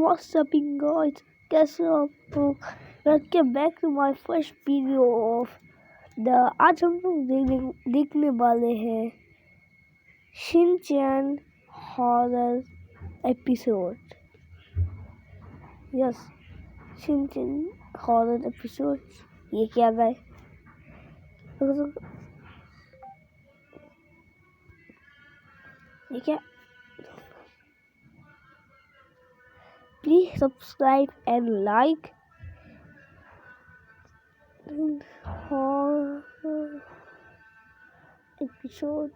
What's up guys, कैसे हो आप लोग? Welcome back to my first video of the आज हम लोग देखने वाले हैं Shinchan horror episode. Yes, Shinchan horror episode. ये क्या है? ये क्या? Please subscribe and like horror episode.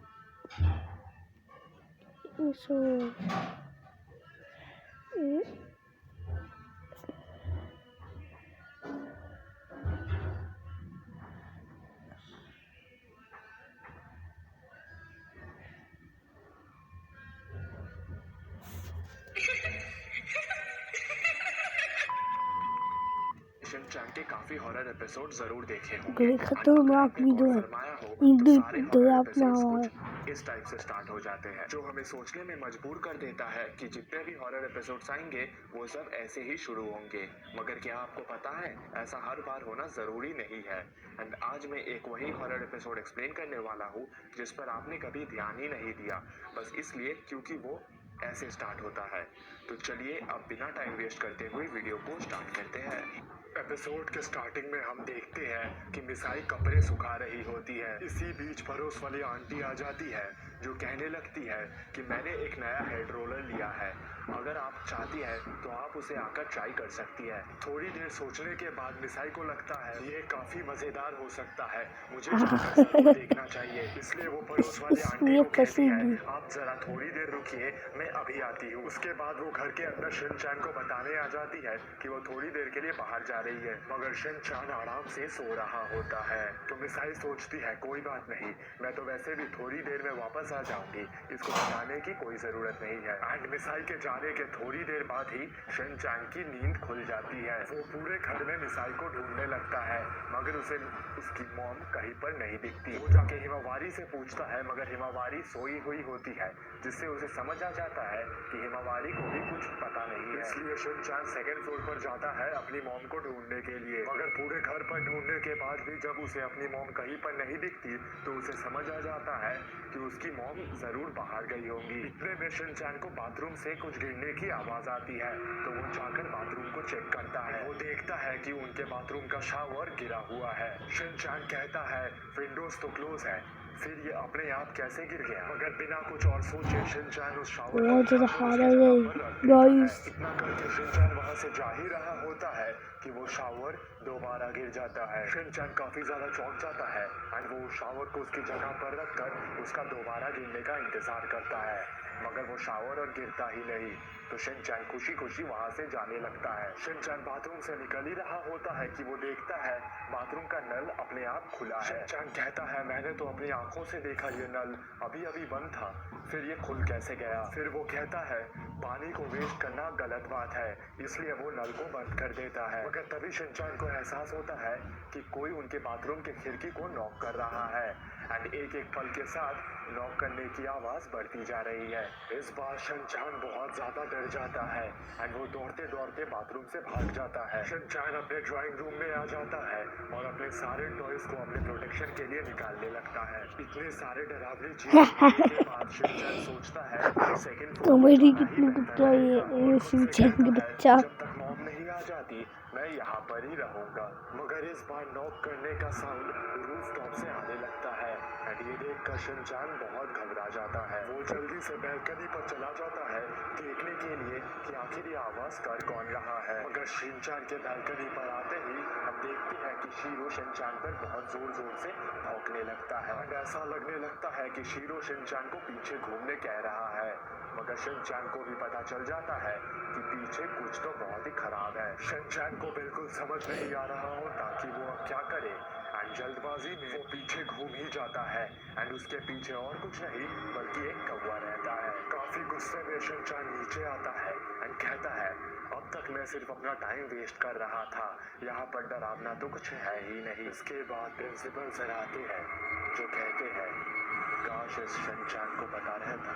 Shinchan के काफी हॉरर एपिसोड जरूर देखे होंगे। खतरनाक वीडियो है। इस टाइप से स्टार्ट हो जाते हैं, जो हमें सोचने में मजबूर कर देता है कि जितने भी हॉरर एपिसोड्स आएंगे वो सब ऐसे ही शुरू होंगे। मगर क्या आपको पता है, ऐसा हर बार होना जरूरी नहीं है। एंड आज मैं एक वही हॉरर एपिसोड एक्सप्लेन करने वाला हूँ जिस पर आपने कभी ध्यान ही नहीं दिया, बस इसलिए क्योंकि वो ऐसे स्टार्ट होता है। तो चलिए अब बिना टाइम वेस्ट करते हुए वीडियो को स्टार्ट करते हैं। एपिसोड के स्टार्टिंग में हम देखते हैं कि मिसाई कपड़े सुखा रही होती है। इसी बीच पड़ोस वाली आंटी आ जाती है जो कहने लगती है कि मैंने एक नया हेड रोलर लिया है, अगर आप चाहती है तो आप उसे आकर ट्राई कर सकती है। थोड़ी देर सोचने के बाद मिसाई को लगता है ये काफी मजेदार हो सकता है, मुझे जाकर जरूर देखना चाहिए। इसलिए वो पड़ोस वाली आंटी को कहती है आप जरा थोड़ी देर रुकिए, मैं अभी आती हूँ। उसके बाद वो घर के अंदर शिनचैन को बताने आ जाती है कि वो थोड़ी देर के लिए बाहर जा रही है, मगर शिनचैन आराम से सो रहा होता है। तो मिसाई सोचती है कोई बात नहीं, मैं तो वैसे भी थोड़ी देर में वापस आ जाऊंगी, इसको बताने की कोई जरूरत नहीं है। एंड मिसाई के जाने के थोड़ी देर बाद ही शिनचैन की नींद खुल जाती है। वो पूरे घर में मिसाई को ढूंढने लगता है, मगर उसे उसकी मॉम कहीं पर नहीं दिखती। वो जाके हिमावारी से पूछता है, मगर हिमावारी सोई हुई होती है, जिससे उसे समझ आ जाता है कि हिमावारी को भी कुछ पता नहीं है। इसलिए शिनचैन सेकंड फ्लोर पर जाता है अपनी मॉम को ढूंढने के लिए, मगर पूरे घर पर ढूंढने के बाद भी जब उसे अपनी मॉम कहीं पर नहीं दिखती तो उसे समझ आ जाता है कि उसकी मॉम जरूर बाहर गई होंगी। इतने में शिनचैन को बाथरूम से कुछ गिरने की आवाज आती है, तो वो जाकर बाथरूम को चेक करता है। वो देखता है कि उनके बाथरूम का शावर गिरा हुआ है। शिनचैन कहता है विंडोज तो क्लोज है, फिर ये अपने आप कैसे गिर गया? मगर बिना कुछ और सोचे शिनचैन उस शावर इतना करके शिनचैन वहां से जा ही रहा होता है कि वो शावर दोबारा गिर जाता है। शिनचैन काफी ज्यादा चौंक जाता है एंड वो शावर को उसकी जगह पर रखकर उसका दोबारा गिरने का इंतजार करता है, मगर वो शावर और गिरता ही नहीं। तो शिनचैन खुशी खुशी वहां से जाने लगता है। शिनचैन बाथरूम से निकल ही रहा होता है कि वो देखता है बाथरूम का नल अपने आप खुला है। शिनचैन कहता है मैंने तो अपनी आंखों से देखा ये नल अभी अभी बंद था, फिर ये खुल कैसे गया? फिर वो कहता है पानी को वेस्ट करना गलत बात है, इसलिए वो नल को बंद कर देता है। मगर तभी शिनचैन को एहसास होता है कि कोई उनके बाथरूम के खिड़की को नॉक कर रहा है एंड एक एक पल के साथ नॉक करने की आवाज बढ़ती जा रही है। इस बार शिनचैन बहुत ज्यादा डर जाता है एंड वो दौड़ते दौड़ते बाथरूम से भाग जाता है। शिनचैन अपने ड्राइंग रूम में आ जाता है और अपने सारे टॉयज को अपने प्रोटेक्शन के लिए निकालने लगता है। इतने सारे डरावनी चीजें के बाद शिनचैन सोचता है सेकंड फ्लोर पर जाना ही बेहतर रहेगा। शिनचैन का बच्चा जब तक मॉम नहीं आ जाती मैं यहाँ पर ही रहूंगा। मगर इस बार नॉक करने का साउंड रूफ टॉप से आने लगता है एंड ये देखकर शिनचैन बहुत घबरा जाता है। वो जल्दी से बैल्कनी पर चला जाता है देखने के लिए कि आखिर ये आवाज कर कौन रहा है। मगर शिनचैन के बैल्कनी पर आते ही हम देखते हैं कि शीरो शिनचैन पर बहुत जोर जोर से भौंकने लगता है एंड ऐसा लगने लगता है कि शीरो शिनचैन को पीछे घूमने कह रहा है। मगर शिनचैन को भी पता चल जाता है कि पीछे कुछ तो बहुत ही खराब है। शिनचैन को बिल्कुल समझ नहीं आ रहा होता कि वो अब क्या करे एंड जल्दबाजी में वो पीछे घूम ही जाता है एंड उसके पीछे और कुछ नहीं बल्कि एक कौवा रहता है। काफी गुस्से में शिनचैन नीचे आता है एंड कहता है अब तक मैं सिर्फ अपना टाइम वेस्ट कर रहा था, यहाँ पर डरावना तो कुछ है ही नहीं। इसके बाद प्रिंसिपल सर आते हैं जो कहते हैं काश इस शिनचैन को पता रहता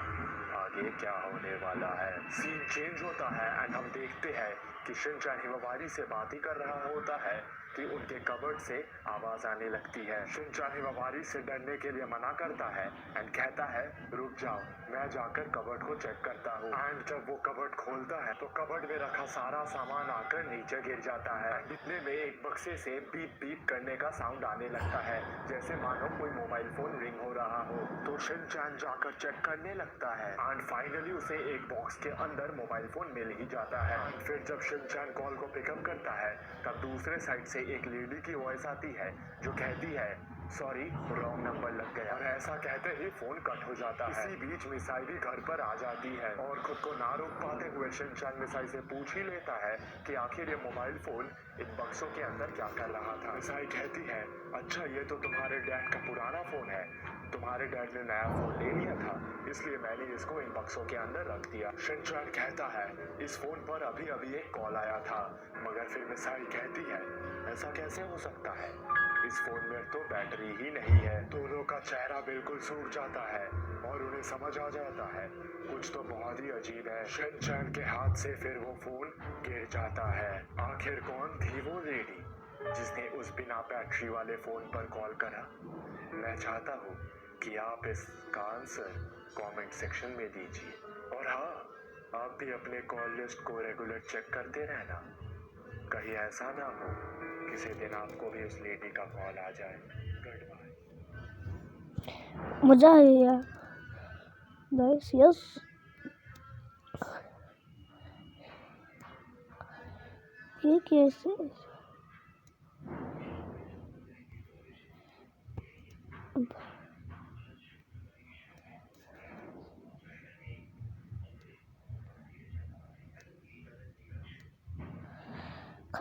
आगे क्या होने वाला है। सीन चेंज होता है एंड हम देखते हैं कि शिनचैन हिमावारी से बात ही कर रहा होता है कि उनके कबर्ड से आवाज आने लगती है। शिनचैन हिमावारी से डरने के लिए मना करता है एंड कहता है रुक जाओ, मैं जाकर कबर्ड को चेक करता हूँ। एंड जब वो कबर्ड खोलता है तो कबर्ड में रखा सारा सामान आकर नीचे गिर जाता है। इतने में एक बक्से से बीप बीप करने का साउंड आने लगता है, जैसे मानो कोई मोबाइल फोन रिंग हो रहा हो। तो शिनचैन जाकर चेक करने लगता है एंड फाइनली उसे एक बॉक्स के अंदर मोबाइल फोन मिल ही जाता है। फिर जब शिनचैन कॉल को पिकअप करता है तब दूसरे साइड से एक लेडी की वॉइस आती है जो कहती है सॉरी, रॉन्ग नंबर लग गया। और ऐसा कहते ही फोन कट हो जाता है। इसी बीच मिसाई भी घर पर आ जाती है और खुद को ना रोक पाते हुए शिनचैन मिसाई से पूछ ही लेता है कि आखिर ये मोबाइल फोन इन बक्सों के अंदर क्या कर रहा था। मिसाई कहती है अच्छा, ये तो तुम्हारे डैड का पुराना फोन है, तुम्हारे डैड ने नया फोन ले लिया था इसलिए मैंने इसको इन बक्सों के अंदर रख दिया। शिनचैन कहता है इस फोन पर अभी अभी एक कॉल आया था, मगर फिर मिसाई कहती है ऐसा कैसे हो सकता है, इस फोन में तो बैटरी ही नहीं है। दोनों का चेहरा बिल्कुल सूख जाता है और उन्हें समझ आ जाता है कुछ तो बहुत ही अजीब है। शिनचैन के हाथ से फिर वो फोन गिर जाता है। आखिर कौन थी वो लेडी जिसने उस बिना बैटरी वाले फोन पर कॉल करा? मैं चाहता हूँ कि आप इसका आंसर कमेंट सेक्शन में दीजिए। और हाँ, आप भी अपने कॉल लिस्ट को रेगुलर चेक करते रहना, कहीं ऐसा ना हो किसी दिन आपको भी उस लेडी का कॉल आ जाए। Good bye. मजा आया नाइस। यस, ये कैसे